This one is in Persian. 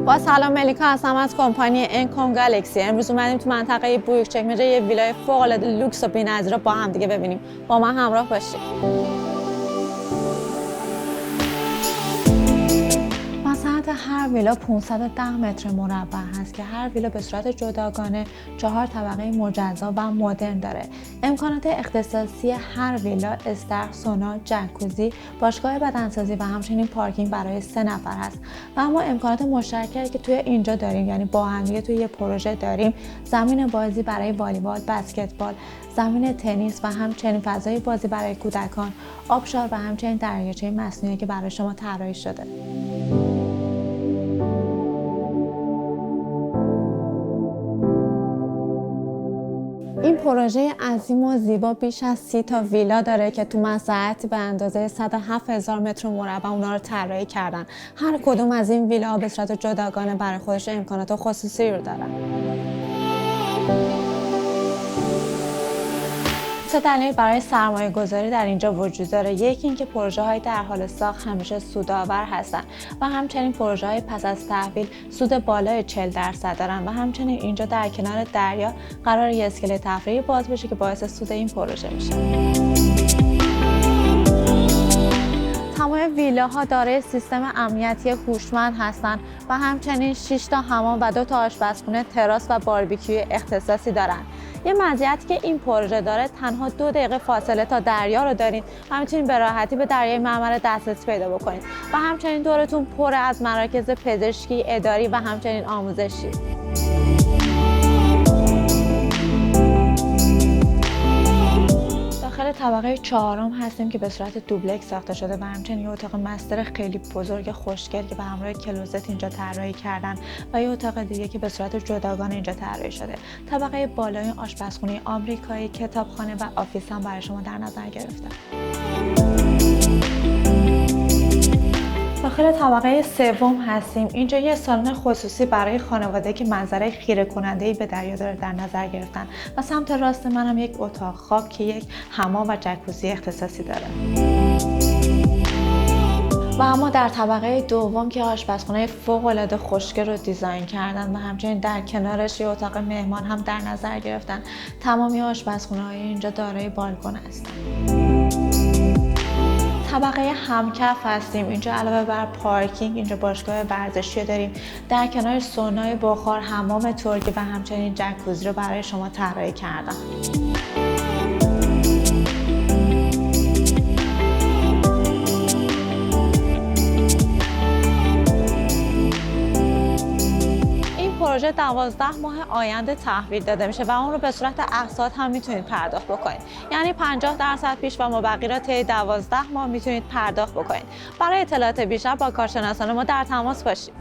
با سلام، ملیکا هستم از کمپانی انکام گالاکسی. امروز اومدیم تو منطقه بویکچکمه‌جه یه ویلای فوق‌العاده لوکس و بی‌نظیر رو با هم دیگه ببینیم. با من همراه باشید. مساحت هر ویلا 510 متر مربع هست که هر ویلا به صورت جداگانه 4 طبقه مجزا و مدرن داره. امکانات اختصاصی هر ویلا استخر، سونا، جکوزی، باشگاه بدنسازی و همچنین پارکینگ برای 3 نفر هست. و اما امکانات مشترکی که توی اینجا داریم، یعنی با هم دیگه توی یه پروژه داریم، زمین بازی برای والیبال، بسکتبال، زمین تنیس و همچنین فضای بازی برای کودکان، آبشار و همچنین دریاچه مصنوعی که برای شما طراحی شده. این پروژه عظیم و زیبا بیش از 30 تا ویلا داره که تو مساحتی به اندازه 107,000 متر مربع اونا رو طراحی کردن. هر کدوم از این ویلا به صورت جداگانه برای خودش امکانات خصوصی رو دارن. سه دلیل برای سرمایه گذاری در اینجا وجود داره. یکی اینکه پروژه های در حال ساخت همیشه سودآور هستن و همچنین پروژه های پس از تحویل سود بالای 40% دارن و همچنین اینجا در کنار دریا قرار یه اسکله تفریحی باز بشه که باعث سود این پروژه میشه. تمام ویلاها دارای سیستم امنیتی هوشمند هستند و همچنین 6 تا حمام و 2 تا آشپزخونه، تراس و باربیکیو اختصاصی دارند. یه مزیتی که این پروژه داره، تنها 2 دقیقه فاصله تا دریا رو دارین و میتونید به راحتی به دریای مرمر دسترسی پیدا بکنید و همچنین دورتون پر از مراکز پزشکی، اداری و همچنین آموزشی. داخل طبقه 4 هستیم که به صورت دوبلکس ساخته شده و همچنین یه اتاق مستر خیلی بزرگ خوشگل که به همراه کلوزت اینجا طراحی کردن و یه اتاق دیگه که به صورت جداگانه اینجا طراحی شده. طبقه بالای آشپزخونه آمریکایی، کتابخانه و آفیس هم برای شما در نظر گرفته. داخل طبقه 3 هستیم. اینجا یه سالن خصوصی برای خانواده که منظره خیره کننده‌ای به دریا داره در نظر گرفتن و سمت راست من هم یک اتاق خواب که یک حمام و جکوزی اختصاصی داره. و اما در طبقه 2 که آشپزخونه فوق‌العاده خوشگل رو دیزاین کردن و همچنین در کنارش یه اتاق مهمان هم در نظر گرفتن. تمامی آشپزخونه‌های اینجا دارای بالکن هستن. طبقه همکف هستیم. اینجا علاوه بر پارکینگ، اینجا باشگاه ورزشی داریم. در کنار سونای بخار، حمام ترکی و همچنین جکوزی رو برای شما طراحی کردم. پروژه 12 ماه آینده تحویل داده میشه و اون رو به صورت اقساط هم میتونید پرداخت بکنید. یعنی 50% پیش و مبقی را طی 12 ماه میتونید پرداخت بکنید. برای اطلاعات بیشتر با کارشناسان ما در تماس باشید.